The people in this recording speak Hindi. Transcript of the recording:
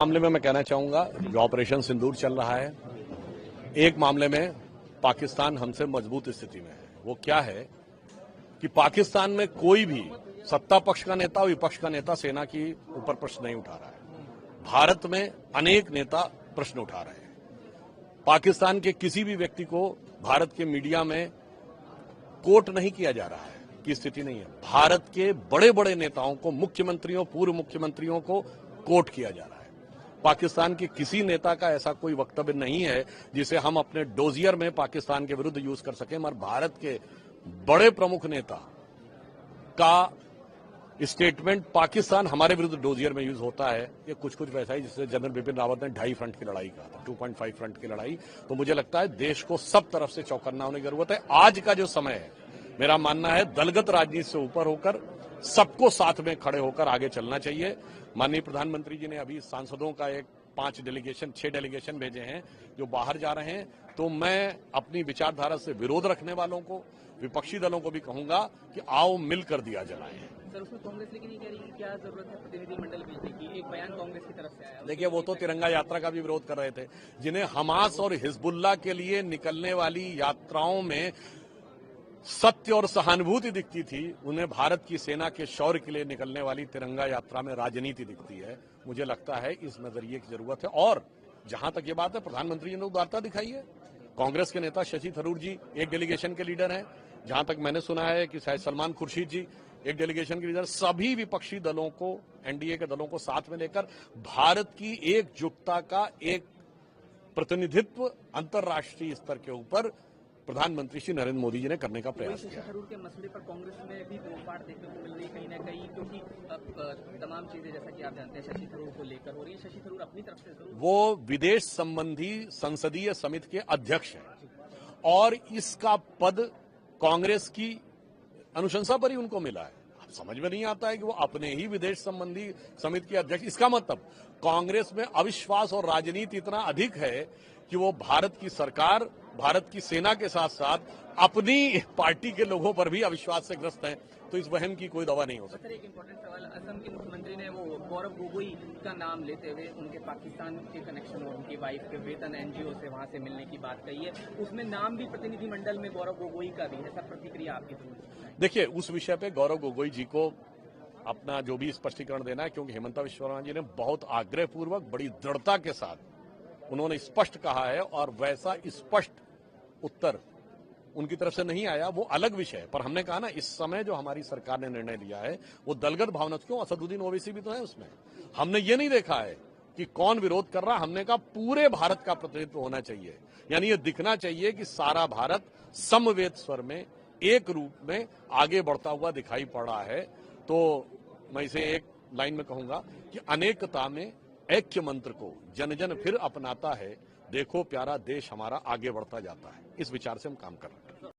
मामले में मैं कहना चाहूंगा जो ऑपरेशन सिंदूर चल रहा है, एक मामले में पाकिस्तान हमसे मजबूत स्थिति में है। वो क्या है कि पाकिस्तान में कोई भी सत्ता पक्ष का नेता और विपक्ष का नेता सेना की ऊपर प्रश्न नहीं उठा रहा है। भारत में अनेक नेता प्रश्न उठा रहे हैं। पाकिस्तान के किसी भी व्यक्ति को भारत के मीडिया में कोट नहीं किया जा रहा है की स्थिति नहीं है। भारत के बड़े बड़े नेताओं को, मुख्यमंत्रियों, पूर्व मुख्यमंत्रियों को कोट किया जा रहा है। पाकिस्तान के किसी नेता का ऐसा कोई वक्तव्य नहीं है जिसे हम अपने डोजियर में पाकिस्तान के विरुद्ध यूज कर सकें। मगर भारत के बड़े प्रमुख नेता का स्टेटमेंट पाकिस्तान हमारे विरुद्ध डोजियर में यूज होता है। ये कुछ कुछ वैसा ही जिससे जनरल बिपिन रावत ने 2.5 फ्रंट की लड़ाई कहा था, 2.5 फ्रंट की लड़ाई। तो मुझे लगता है देश को सब तरफ से चौकन्ना होने की जरूरत है। आज का जो समय है, मेरा मानना है दलगत राजनीति से ऊपर होकर सबको साथ में खड़े होकर आगे चलना चाहिए। माननीय प्रधानमंत्री जी ने अभी सांसदों का 6 डेलीगेशन भेजे हैं जो बाहर जा रहे हैं। तो मैं अपनी विचारधारा से विरोध रखने वालों को, विपक्षी दलों को भी कहूंगा कि आओ मिलकर दिया जलाएं। सर, उसमें कांग्रेस लेकिन ये कह रही है कि क्या जरूरत है प्रतिनिधिमंडल भेजने की? एक बयान कांग्रेस की तरफ से आया। देखिए, वो तो तिरंगा यात्रा का भी विरोध कर रहे थे। जिन्हें हमास और हिजबुल्लाह के लिए निकलने वाली यात्राओं में सत्य और सहानुभूति दिखती थी, उन्हें भारत की सेना के शौर्य के लिए निकलने वाली तिरंगा यात्रा में राजनीति दिखती है। मुझे लगता है इस नजरिए की जरूरत है। और जहां तक ये बात है, प्रधानमंत्री जी ने उदारता दिखाई है। कांग्रेस के नेता शशि थरूर जी एक डेलीगेशन के लीडर हैं। जहां तक मैंने सुना है कि शायद सलमान खुर्शीद जी एक डेलीगेशन के लीडर। सभी विपक्षी दलों को, एनडीए के दलों को साथ में लेकर भारत की एकजुटता का एक प्रतिनिधित्व अंतर्राष्ट्रीय स्तर के ऊपर प्रधानमंत्री श्री नरेंद्र मोदी जी ने करने का प्रयास किया। शशि थरूर के मसले पर कांग्रेस में भी तोड़फाड़ देखने को मिल रही है कहीं ना कहीं, क्योंकि तमाम चीजें जैसा कि आप जानते हैं शशि थरूर को लेकर हो रही है। शशि थरूर अपनी तरफ से जरूर, वो विदेश संबंधी संसदीय समिति के अध्यक्ष हैं और इसका पद कांग्रेस की अनुशंसा पर ही उनको मिला है। समझ में नहीं आता है कि वो अपने ही विदेश संबंधी समिति के अध्यक्ष। इसका मतलब कांग्रेस में अविश्वास और राजनीति इतना अधिक है कि वो भारत की सरकार, भारत की सेना के साथ साथ अपनी पार्टी के लोगों पर भी अविश्वास से ग्रस्त हैं। तो इस वहम की कोई दवा नहीं हो सकती। सर, एक इम्पोर्टेंट सवाल, असम के मुख्यमंत्री ने वो गौरव गोगोई का नाम लेते हुए उनके पाकिस्तान के कनेक्शन और उनकी वाइफ के वेतन एनजीओ से वहां से मिलने की बात कही है। उसमें नाम भी प्रतिनिधिमंडल में गौरव गोगोई का भी है। सर, प्रतिक्रिया आपकी जरूर। देखिए, उस विषय पे गौरव गोगोई जी को अपना जो भी स्पष्टीकरण देना है, क्योंकि हेमंता विश्व शर्मा जी ने बहुत आग्रहपूर्वक, बड़ी दृढ़ता के साथ उन्होंने स्पष्ट कहा है और वैसा स्पष्ट उत्तर उनकी तरफ से नहीं आया। वो अलग विषय है। पर हमने कहा ना, इस समय जो हमारी सरकार ने निर्णय लिया है वो दलगत भावना, क्यों असदुद्दीन ओवैसी भी तो है उसमें। हमने ये नहीं देखा है कि कौन विरोध कर रहा। हमने कहा पूरे भारत का प्रतिनिधित्व होना चाहिए। यानी ये दिखना चाहिए कि सारा भारत समवेत स्वर में, एक रूप में आगे बढ़ता हुआ दिखाई पड़ रहा है। तो मैं इसे एक लाइन में कहूंगा कि अनेकता में ऐक्य मंत्र को जन जन फिर अपनाता है। देखो प्यारा देश हमारा आगे बढ़ता जाता है। इस विचार से हम काम कर रहे हैं।